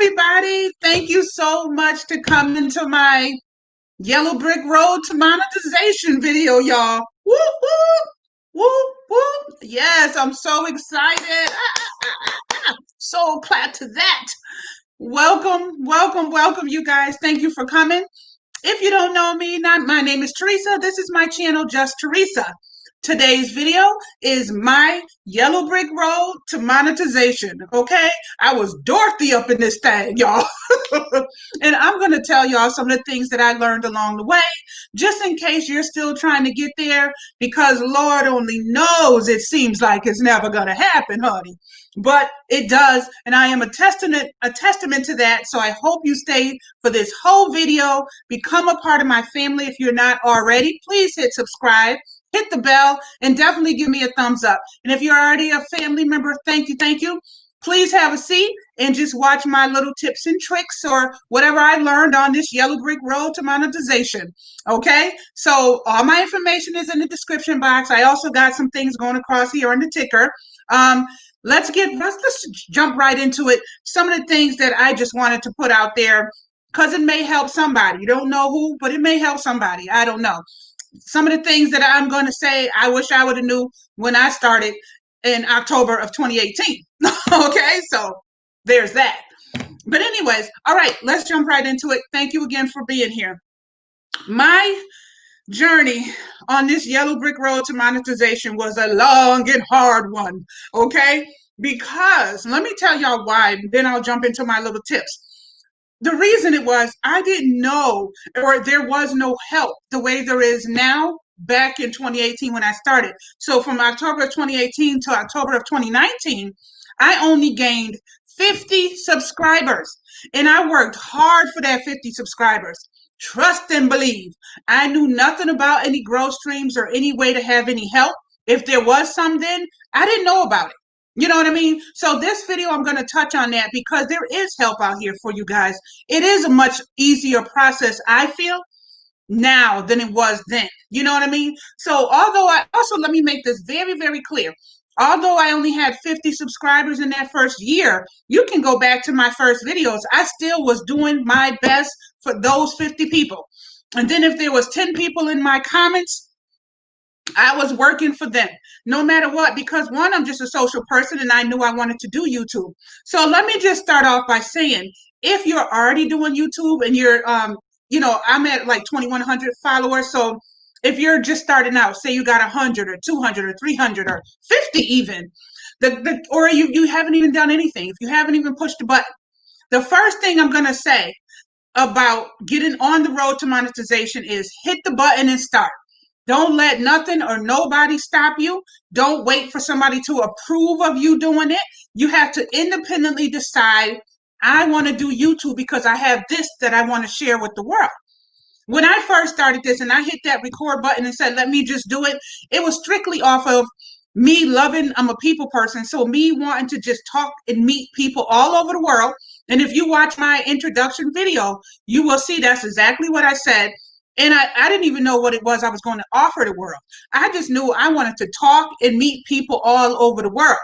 everybody. Thank you so much to come into my Yellow Brick Road to Monetization video, y'all. Woo, woo, woo, woo. Yes, I'm so excited. So clap to that. Welcome, welcome, welcome, you guys. Thank you for coming. If you don't know me, my name is Teresa. This is my channel, Just Teresa. Today's video is my Yellow Brick Road to Monetization, okay? I was Dorothy up in this thing, y'all. And I'm going to tell y'all some of the things that I learned along the way, just in case you're still trying to get there, because Lord only knows it seems like it's never going to happen, honey. But it does, and I am a testament to that. So I hope you stay for this whole video. Become a part of my family if you're not already. Please hit subscribe, hit the bell, and definitely give me a thumbs up. And if you're already a family member, thank you, thank you. Please have a seat and just watch my little tips and tricks or whatever I learned on this Yellow Brick Road to Monetization. Okay, so all my information is in the description box. I also got some things going across here on the ticker. Let's jump right into it. Some of the things that I just wanted to put out there because it may help somebody. You don't know who, but it may help somebody. I don't know. Some of the things that I'm going to say, I wish I would have knew when I started in October of 2018. Okay, so there's that. But anyways, all right, let's jump right into it. Thank you again for being here. My journey on this Yellow Brick Road to Monetization was a long and hard one, okay? Because let me tell y'all why, then I'll jump into my little tips. The reason it was, I didn't know, or there was no help the way there is now back in 2018 when I started. So from October of 2018 to October of 2019, I only gained 50 subscribers, and I worked hard for that 50 subscribers. Trust and believe. I knew nothing about any growth streams or any way to have any help. If there was some then, I didn't know about it. You know what I mean? So this video, I'm going to touch on that because there is help out here for you guys. It is a much easier process, I feel, now than it was then. You know what I mean? So let me make this very, very clear. Although I only had 50 subscribers in that first year, you can go back to my first videos. I still was doing my best for those 50 people. And then if there was 10 people in my comments, I was working for them no matter what, because one, I'm just a social person and I knew I wanted to do YouTube. So let me just start off by saying, if you're already doing YouTube and you're, I'm at like 2,100 followers. So if you're just starting out, say you got 100 or 200 or 300 or 50 even, or you haven't even done anything, if you haven't even pushed the button, the first thing I'm going to say about getting on the road to monetization is hit the button and start. Don't let nothing or nobody stop you. Don't wait for somebody to approve of you doing it. You have to independently decide, I want to do YouTube because I have this that I want to share with the world. When I first started this and I hit that record button and said, let me just do it, it was strictly off of me loving, I'm a people person, so me wanting to just talk and meet people all over the world. And if you watch my introduction video, you will see that's exactly what I said. And I didn't even know what it was I was going to offer the world. I just knew I wanted to talk and meet people all over the world.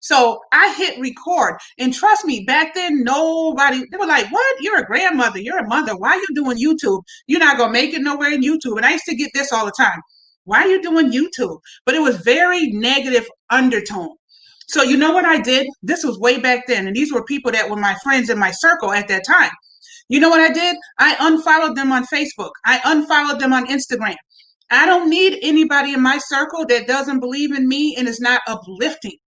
So I hit record, and trust me, back then, they were like, what? You're a grandmother, you're a mother. Why are you doing YouTube? You're not going to make it nowhere in YouTube. And I used to get this all the time. Why are you doing YouTube? But it was very negative undertone. So you know what I did? This was way back then. And these were people that were my friends in my circle at that time. You know what I did? I unfollowed them on Facebook. I unfollowed them on Instagram. I don't need anybody in my circle that doesn't believe in me and is not uplifting.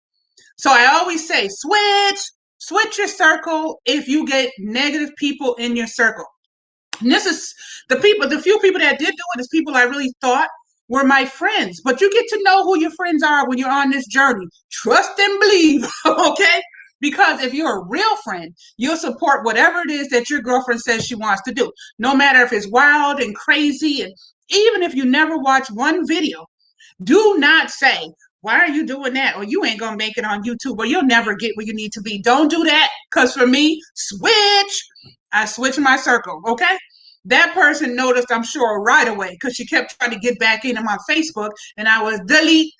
So I always say, switch your circle if you get negative people in your circle. And this is the few people that did do it is people I really thought were my friends. But you get to know who your friends are when you're on this journey. Trust and believe, okay? Because if you're a real friend, you'll support whatever it is that your girlfriend says she wants to do, no matter if it's wild and crazy. And even if you never watch one video, do not say, why are you doing that? Or you ain't going to make it on YouTube, or you'll never get where you need to be. Don't do that. Because for me, I switched my circle, okay? That person noticed, I'm sure, right away, because she kept trying to get back into my Facebook, and I was delete.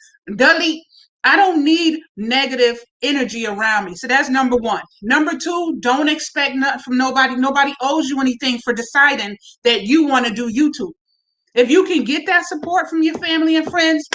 I don't need negative energy around me. So that's number one. Number two, don't expect nothing from nobody. Nobody owes you anything for deciding that you want to do YouTube. If you can get that support from your family and friends,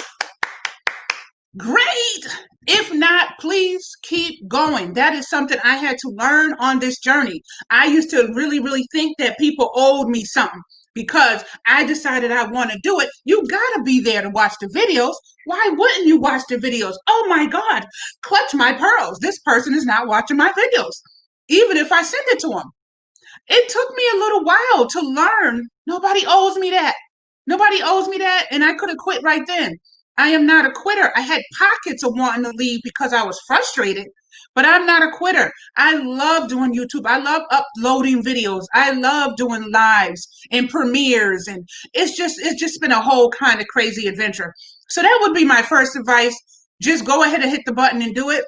great. If not, please keep going. That is something I had to learn on this journey. I used to really, really think that people owed me something because I decided I want to do it. You got to be there to watch the videos. Why wouldn't you watch the videos? Oh my God, clutch my pearls. This person is not watching my videos, even if I send it to them. It took me a little while to learn nobody owes me that. Nobody owes me that. And I could have quit right then. I am not a quitter. I had pockets of wanting to leave because I was frustrated, but I'm not a quitter. I love doing YouTube. I love uploading videos. I love doing lives and premieres. And it's just been a whole kind of crazy adventure. So that would be my first advice. Just go ahead and hit the button and do it.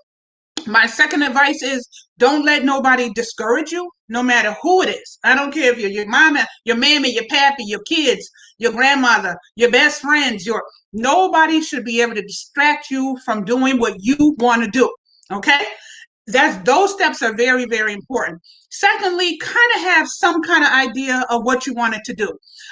My second advice is don't let nobody discourage you, no matter who it is. I don't care if you're your mama, your mammy, your pappy, your kids, your grandmother, your best friends, your nobody should be able to distract you from doing what you want to do. Okay? Those steps are very, very important. Secondly, kind of have some kind of idea of what you wanted to do.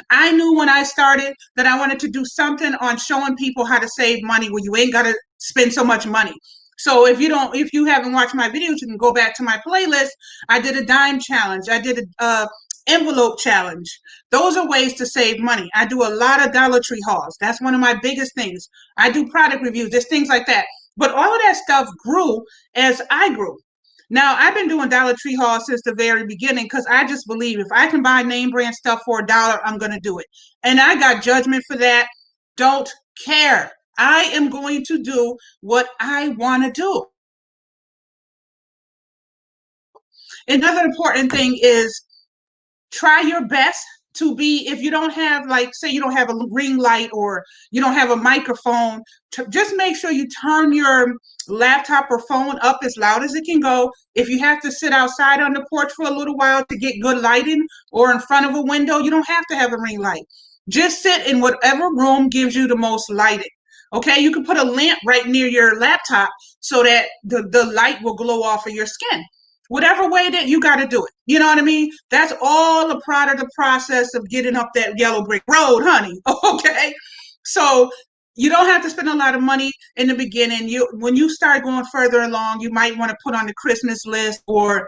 I knew when I started that I wanted to do something on showing people how to save money where you ain't got to spend so much money. So if you haven't watched my videos, you can go back to my playlist. I did a dime challenge. I did a envelope challenge. Those are ways to save money. I do a lot of Dollar Tree hauls. That's one of my biggest things. I do product reviews. There's things like that. But all of that stuff grew as I grew. Now, I've been doing Dollar Tree hauls since the very beginning because I just believe if I can buy name brand stuff for $1, I'm going to do it. And I got judgment for that. Don't care. I am going to do what I want to do. Another important thing is try your best to be, if you don't have, like, say you don't have a ring light or you don't have a microphone, just make sure you turn your laptop or phone up as loud as it can go. If you have to sit outside on the porch for a little while to get good lighting or in front of a window, you don't have to have a ring light. Just sit in whatever room gives you the most lighting. Okay, you can put a lamp right near your laptop so that the light will glow off of your skin. Whatever way that you got to do it. You know what I mean? That's all a part of the process of getting up that yellow brick road, honey. Okay. So you don't have to spend a lot of money in the beginning. When you start going further along, you might want to put on the Christmas list or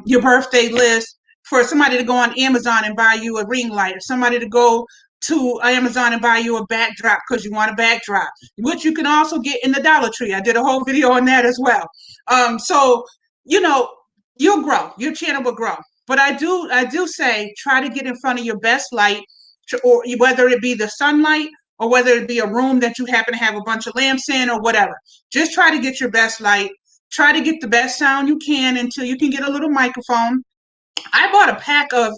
your birthday list for somebody to go on Amazon and buy you a ring light, or somebody to go to Amazon and buy you a backdrop because you want a backdrop, which you can also get in the Dollar Tree. I did a whole video on that as well. So you know, you'll grow. Your channel will grow. But I do say try to get in front of your best light, or whether it be the sunlight or whether it be a room that you happen to have a bunch of lamps in or whatever. Just try to get your best light. Try to get the best sound you can until you can get a little microphone. I bought a pack of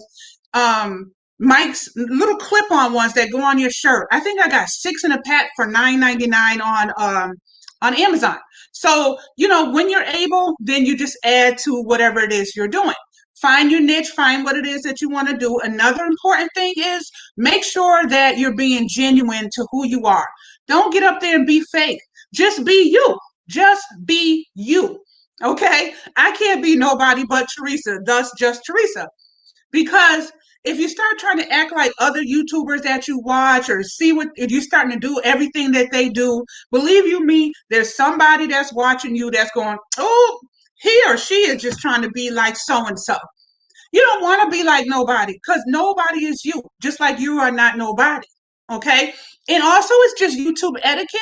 mics, little clip-on ones that go on your shirt. I think I got 6 in a pack for $9.99 on Amazon. So, when you're able, then you just add to whatever it is you're doing. Find your niche, find what it is that you want to do. Another important thing is make sure that you're being genuine to who you are. Don't get up there and be fake. Just be you. Just be you. Okay? I can't be nobody but Teresa, thus just Teresa. Because if you start trying to act like other YouTubers that you watch or see what, if you're starting to do everything that they do, believe you me, there's somebody that's watching you that's going, oh, he or she is just trying to be like so and so. You don't want to be like nobody because nobody is you, just like you are not nobody. Okay. And also, it's just YouTube etiquette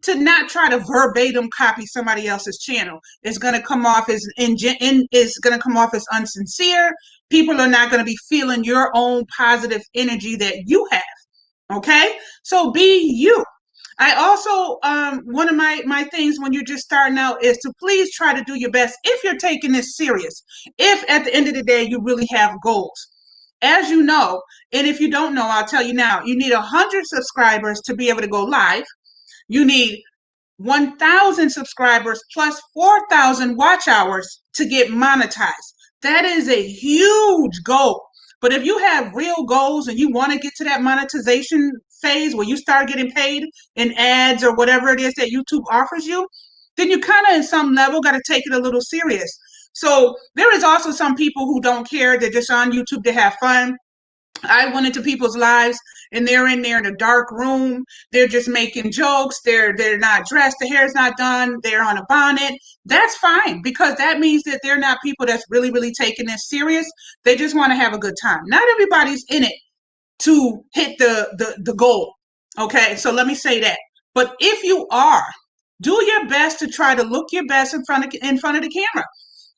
to not try to verbatim copy somebody else's channel. It's going to come off as it's going to come off as unsincere. People are not going to be feeling your own positive energy that you have. Okay. So be you. I also, one of my things when you're just starting out is to please try to do your best if you're taking this serious. If at the end of the day you really have goals. As you know, and if you don't know, I'll tell you now, you need 100 subscribers to be able to go live. You need 1,000 subscribers plus 4,000 watch hours to get monetized. That is a huge goal. But if you have real goals and you want to get to that monetization phase where you start getting paid in ads or whatever it is that YouTube offers you, then you kind of, in some level, got to take it a little serious. So there is also some people who don't care. They're just on YouTube to have fun. I went into people's lives and they're in there in a dark room. They're just making jokes. They're not dressed. The hair's not done. They're on a bonnet. That's fine because that means that they're not people that's really, really taking this serious. They just want to have a good time. Not everybody's in it to hit the goal. Okay, so let me say that. But if you are, do your best to try to look your best in front of the camera.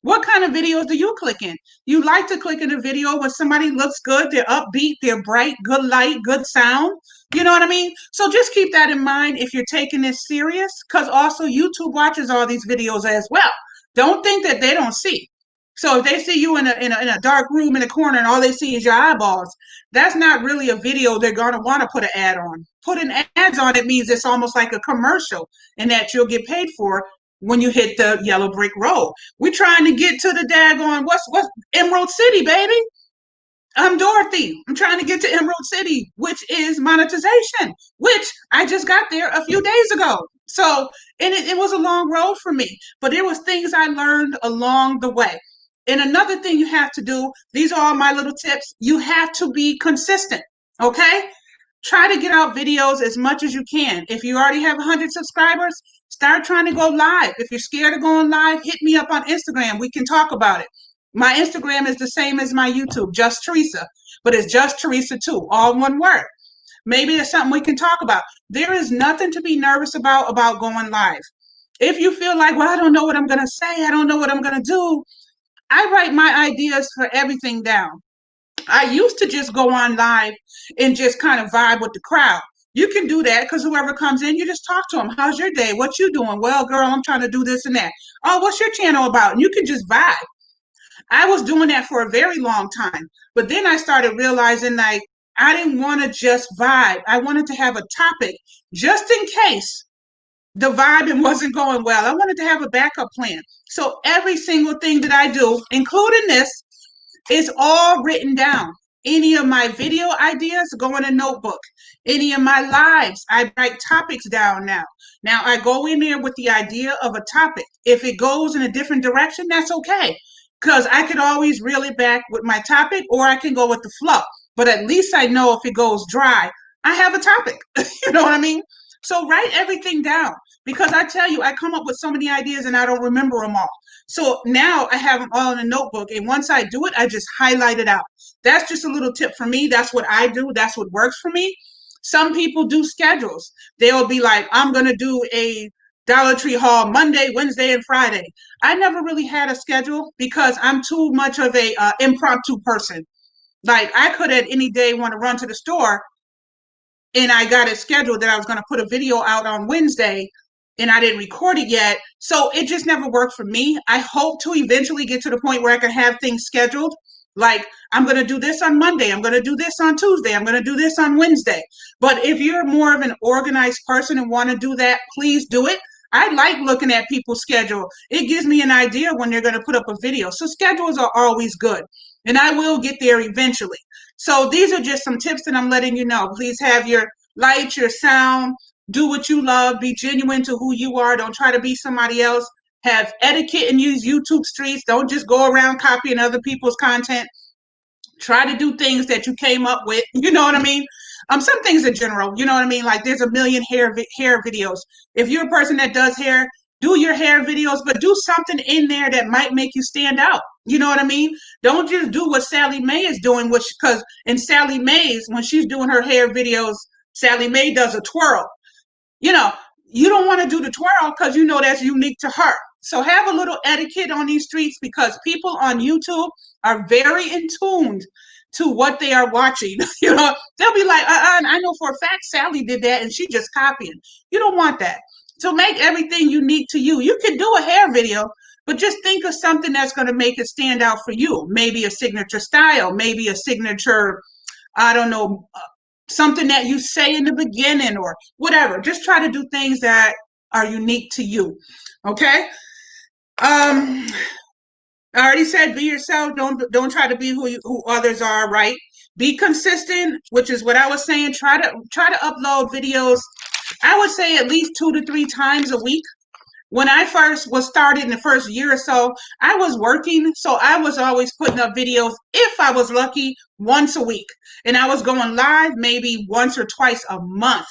What kind of videos do you click in? You like to click in a video where somebody looks good, they're upbeat, they're bright, good light, good sound. You know what I mean? So just keep that in mind if you're taking this serious, because also YouTube watches all these videos as well. Don't think that they don't see. So if they see you in a dark room in a corner and all they see is your eyeballs, that's not really a video they're going to want to put an ad on. Putting ads on it means it's almost like a commercial and that you'll get paid for when you hit the yellow brick road. We're trying to get to the daggone what's Emerald City, baby. I'm Dorothy. I'm trying to get to Emerald City, which is monetization, which I just got there a few days ago. So, and it was a long road for me, but there was things I learned along the way. And another thing you have to do, these are all my little tips, you have to be consistent, okay? Try to get out videos as much as you can. If you already have 100 subscribers, start trying to go live. If you're scared of going live, hit me up on Instagram. We can talk about it. My Instagram is the same as my YouTube, JustTheresa, but it's JustTheresa too, all one word. Maybe there's something we can talk about. There is nothing to be nervous about going live. If you feel like, well, I don't know what I'm going to say, I don't know what I'm going to do, I write my ideas for everything down. I used to just go on live and just kind of vibe with the crowd. You can do that because whoever comes in, you just talk to them. How's your day? What you doing? Well, girl, I'm trying to do this and that. Oh, what's your channel about? And you can just vibe. I was doing that for a very long time. But then I started realizing like I didn't want to just vibe. I wanted to have a topic just in case the vibing wasn't going well. I wanted to have a backup plan. So every single thing that I do, including this, it's all written down. Any of my video ideas go in a notebook. Any of my lives, I write topics down now. Now I go in there with the idea of a topic. If it goes in a different direction, that's okay. Because I could always reel it back with my topic or I can go with the flow. But at least I know if it goes dry, I have a topic. You know what I mean? So write everything down because I tell you, I come up with so many ideas and I don't remember them all. So now I have them all in a notebook. And once I do it, I just highlight it out. That's just a little tip for me. That's what I do. That's what works for me. Some people do schedules. They'll be like, I'm going to do a Dollar Tree haul Monday, Wednesday, and Friday. I never really had a schedule because I'm too much of a impromptu person. Like I could at any day want to run to the store and I got it scheduled that I was going to put a video out on Wednesday and I didn't record it yet. So it just never worked for me. I hope to eventually get to the point where I can have things scheduled. Like I'm going to do this on Monday. I'm going to do this on Tuesday. I'm going to do this on Wednesday. But if you're more of an organized person and want to do that, please do it. I like looking at people's schedule. It gives me an idea when they're going to put up a video. So schedules are always good. And I will get there eventually. So these are just some tips that I'm letting you know. Please have your light, your sound, do what you love, be genuine to who you are. Don't try to be somebody else. Have etiquette and use YouTube streets. Don't just go around copying other people's content. Try to do things that you came up with. You know what I mean? Some things in general. You know what I mean? Like there's a million hair videos. If you're a person that does hair, do your hair videos, but do something in there that might make you stand out. You know what I mean? Don't just do what Sally Mae is doing, which because in Sally Mae's when she's doing her hair videos, Sally Mae does a twirl. You know, you don't want to do the twirl because you know that's unique to her. So have a little etiquette on these streets because people on YouTube are very in tuned to what they are watching. You know, they'll be like, I know for a fact Sally did that and she just copying. You don't want that. So make everything unique to you. You can do a hair video, but just think of something that's going to make it stand out for you. Maybe a signature style, maybe a signature, I don't know, something that you say in the beginning or whatever. Just try to do things that are unique to you. Okay? I already said be yourself. Don't try to be who others are, right? Be consistent, which is what I was saying. Try to upload videos. I would say at least 2 to 3 times a week. When I first was started in the first year or so, I was working, so I was always putting up videos, if I was lucky, once a week. And I was going live maybe once or twice a month.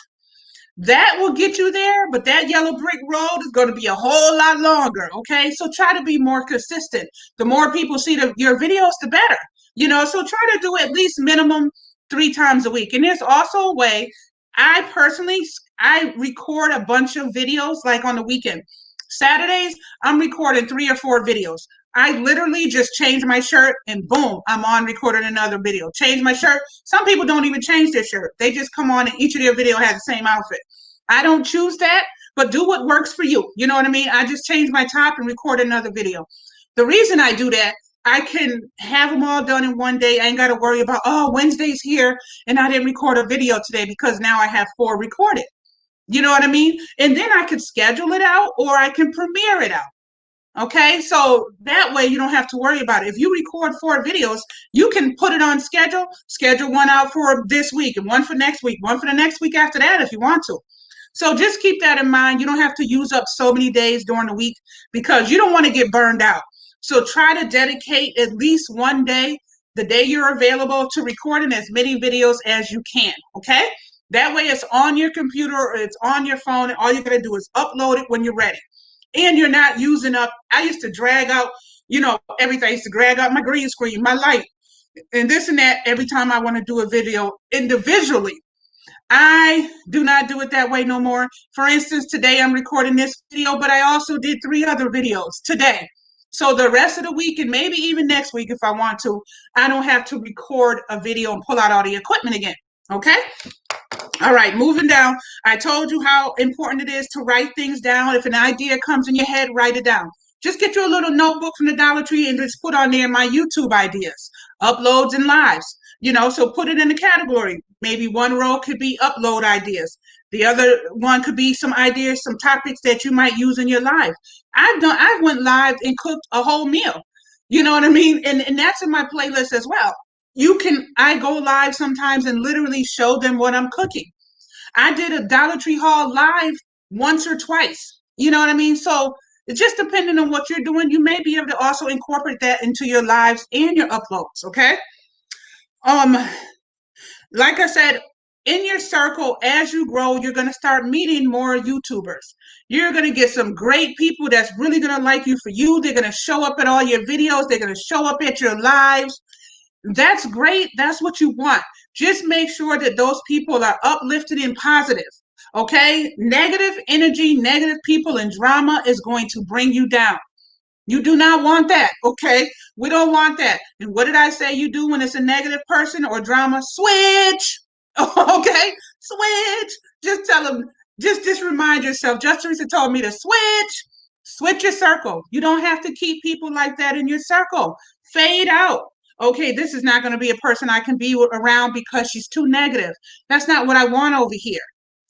That will get you there, but that yellow brick road is going to be a whole lot longer. Okay, so try to be more consistent. The more people see your videos, the better. So try to do at least minimum 3 times a week. And there's also a way. I record a bunch of videos like on the weekend. Saturdays, I'm recording 3 or 4 videos. I literally just change my shirt and boom, I'm on recording another video. Change my shirt. Some people don't even change their shirt. They just come on and each of their video has the same outfit. I don't choose that, but do what works for you. You know what I mean? I just change my top and record another video. The reason I do that, I can have them all done in one day. I ain't got to worry about, oh, Wednesday's here and I didn't record a video today because now I have 4 recorded. You know what I mean? And then I could schedule it out or I can premiere it out. Okay, so that way you don't have to worry about it. If you record 4 videos, you can put it on schedule one out for this week and one for next week, one for the next week after that if you want to. So just keep that in mind. You don't have to use up so many days during the week because you don't want to get burned out. So try to dedicate at least one day, the day you're available, to recording as many videos as you can. Okay? That way it's on your computer or it's on your phone, and all you gotta do is upload it when you're ready. And you're not using up. I used to drag out, everything. I used to drag out my green screen, my light, and this and that every time I want to do a video individually. I do not do it that way no more. For instance, today I'm recording this video, but I also did 3 other videos today. So the rest of the week and maybe even next week, if I want to, I don't have to record a video and pull out all the equipment again. Okay? All right, moving down. I told you how important it is to write things down. If an idea comes in your head, write it down. Just get you a little notebook from the Dollar Tree and just put on there my YouTube ideas, uploads and lives. So put it in a category. Maybe one row could be upload ideas. The other one could be some ideas, some topics that you might use in your life. I went live and cooked a whole meal. You know what I mean? And that's in my playlist as well. I go live sometimes and literally show them what I'm cooking. I did a Dollar Tree haul live once or twice. You know what I mean? So it's just depending on what you're doing. You may be able to also incorporate that into your lives and your uploads. Okay. Um, like I said, in your circle, as you grow, you're going to start meeting more YouTubers. You're going to get some great people that's really going to like you for you. They're going to show up at all your videos. They're going to show up at your lives. That's great. That's what you want. Just make sure that those people are uplifted and positive. Okay? Negative energy, negative people, and drama is going to bring you down. You do not want that. Okay? We don't want that. And what did I say you do when it's a negative person or drama? Switch. Okay? Switch. Just tell them, just remind yourself. JustTheresa told me to switch. Switch your circle. You don't have to keep people like that in your circle. Fade out. Okay, this is not going to be a person I can be around because she's too negative. That's not what I want over here.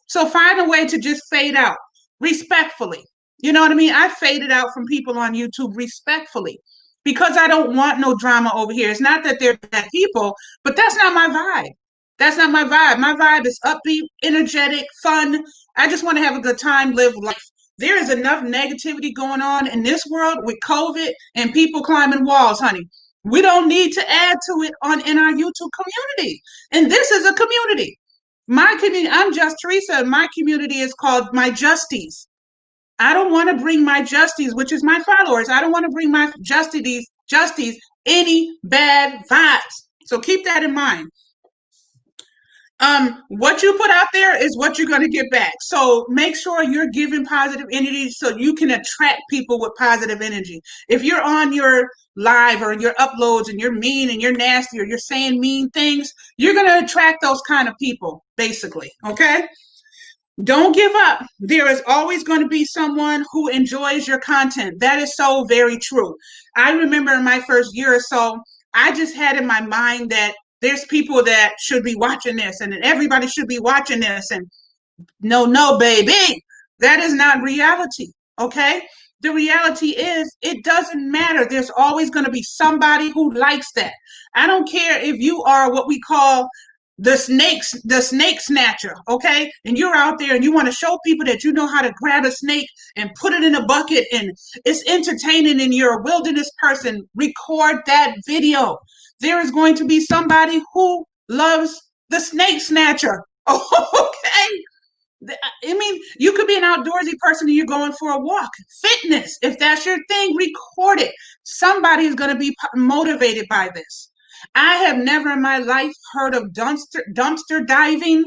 So find a way to just fade out respectfully. You know what I mean? I faded out from people on YouTube respectfully because I don't want no drama over here. It's not that they're bad people, but that's not my vibe. That's not my vibe. My vibe is upbeat, energetic, fun. I just want to have a good time, live life. There is enough negativity going on in this world with COVID and people climbing walls, honey. We don't need to add to it in our YouTube community. And this is a community. My community, I'm JustTheresa, and my community is called my Justies. I don't want to bring my Justies, which is my followers. I don't want to bring my Justies any bad vibes. So keep that in mind. What you put out there is what you're going to get back. So make sure you're giving positive energy so you can attract people with positive energy. If you're on your live or your uploads and you're mean and you're nasty or you're saying mean things, you're going to attract those kind of people, basically. Okay? Don't give up. There is always going to be someone who enjoys your content. That is so very true. I remember in my first year or so, I just had in my mind that there's people that should be watching this and everybody should be watching this. And no, baby, that is not reality. Okay. the reality is it doesn't matter. There's always going to be somebody who likes that. I don't care if you are what we call the snake snatcher, okay? And you're out there and you want to show people that you know how to grab a snake and put it in a bucket and it's entertaining and you're a wilderness person. Record that video. There is going to be somebody who loves the snake snatcher. Okay? I mean, you could be an outdoorsy person and you're going for a walk. Fitness, if that's your thing, record it. Somebody is going to be motivated by this. I have never in my life heard of dumpster diving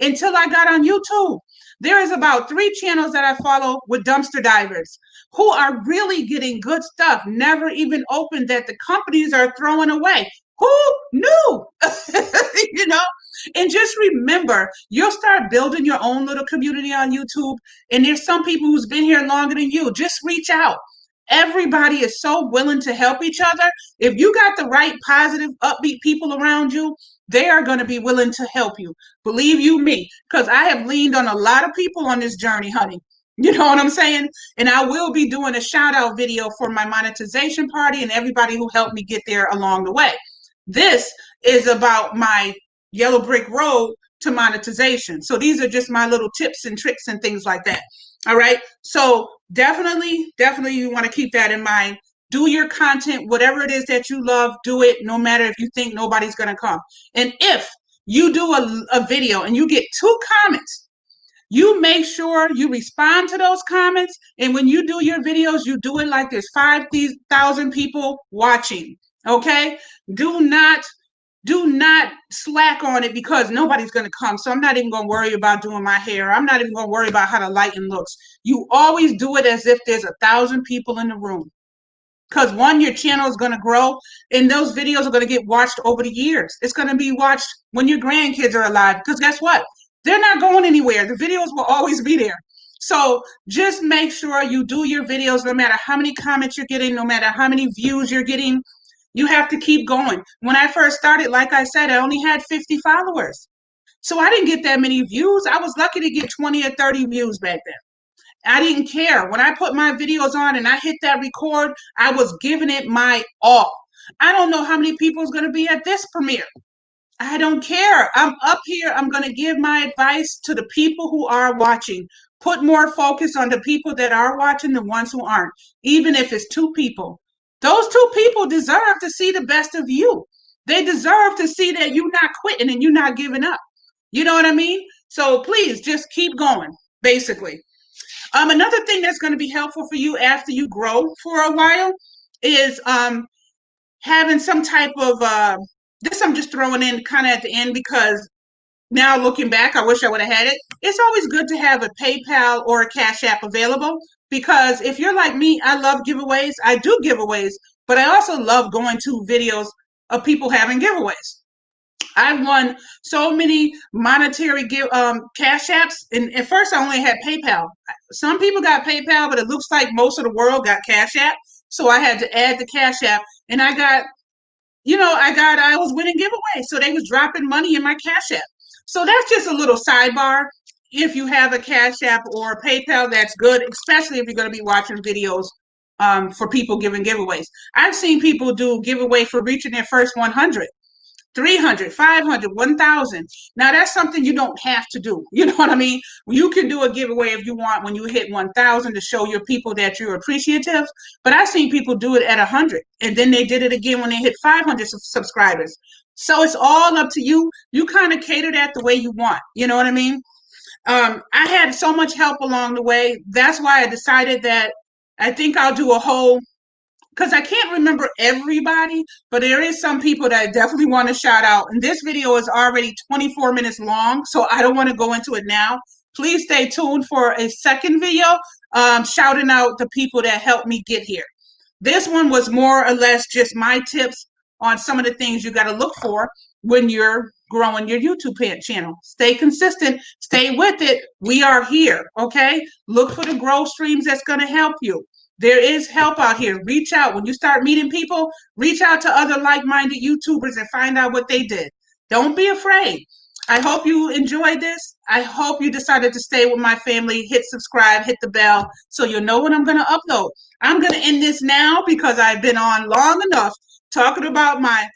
until I got on YouTube. There is about 3 channels that I follow with dumpster divers who are really getting good stuff, never even opened, that the companies are throwing away. Who knew? You know? And just remember, you'll start building your own little community on YouTube. And there's some people who's been here longer than you. Just reach out. Everybody is so willing to help each other. If you got the right, positive, upbeat people around you, they are going to be willing to help you. Believe you me, because I have leaned on a lot of people on this journey, honey. You know what I'm saying? And I will be doing a shout out video for my monetization party and everybody who helped me get there along the way. This is about my yellow brick road to monetization. So these are just my little tips and tricks and things like that. All right. So definitely you want to keep that in mind. Do your content, whatever it is that you love, do it, no matter if you think nobody's going to come. And if you do a video and you get 2 comments, you make sure you respond to those comments. And when you do your videos, you do it like there's 5,000 people watching. Okay. Do not slack on it because nobody's going to come. So I'm not even going to worry about doing my hair. I'm not even going to worry about how the lighting looks. You always do it as if there's 1,000 people in the room. Because one, your channel is going to grow and those videos are going to get watched over the years. It's going to be watched when your grandkids are alive. Because guess what? They're not going anywhere. The videos will always be there. So just make sure you do your videos no matter how many comments you're getting, no matter how many views you're getting. You have to keep going. When I first started, like I said, I only had 50 followers. So I didn't get that many views. I was lucky to get 20 or 30 views back then. I didn't care. When I put my videos on and I hit that record, I was giving it my all. I don't know how many people is going to be at this premiere. I don't care. I'm up here. I'm going to give my advice to the people who are watching. Put more focus on the people that are watching than ones who aren't, even if it's 2 people. Those 2 people deserve to see the best of you. They deserve to see that you're not quitting and you're not giving up. You know what I mean? So please just keep going, basically. Another thing that's going to be helpful for you after you grow for a while is having some type of, this I'm just throwing in kind of at the end because now looking back, I wish I would have had it. It's always good to have a PayPal or a Cash App available because if you're like me, I love giveaways. I do giveaways, but I also love going to videos of people having giveaways. I've won so many monetary cash apps, and at first I only had PayPal. Some people got PayPal, but it looks like most of the world got Cash App. So I had to add the Cash App, and I was winning giveaways. So they was dropping money in my Cash App. So that's just a little sidebar. If you have a Cash App or a PayPal, that's good, especially if you're going to be watching videos for people giving giveaways. I've seen people do giveaway for reaching their first 100. 300, 500, 1,000. Now that's something you don't have to do. You know what I mean? You can do a giveaway if you want when you hit 1,000 to show your people that you're appreciative. But I've seen people do it at 100 and then they did it again when they hit 500 subscribers. So it's all up to you. You kind of cater that the way you want. You know what I mean? I had so much help along the way. That's why I decided that I think I'll do a whole, because I can't remember everybody, but there is some people that I definitely want to shout out. And this video is already 24 minutes long, so I don't want to go into it now. Please stay tuned for a second video shouting out the people that helped me get here. This one was more or less just my tips on some of the things you got to look for when you're growing your YouTube channel. Stay consistent. Stay with it. We are here, okay? Look for the growth streams that's going to help you. There is help out here. Reach out. When you start meeting people, reach out to other like-minded YouTubers and find out what they did. Don't be afraid. I hope you enjoyed this. I hope you decided to stay with my family. Hit subscribe, hit the bell so you'll know when I'm going to upload. I'm going to end this now because I've been on long enough talking about my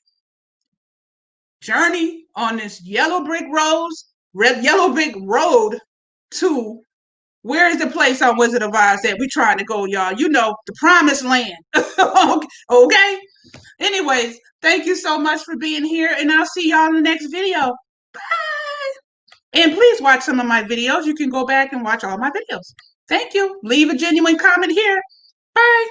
journey on this yellow brick road to where is the place on Wizard of Oz that we trying to go, y'all? You know, the promised land. Okay? Anyways, thank you so much for being here, and I'll see y'all in the next video. Bye. And please watch some of my videos. You can go back and watch all my videos. Thank you. Leave a genuine comment here. Bye.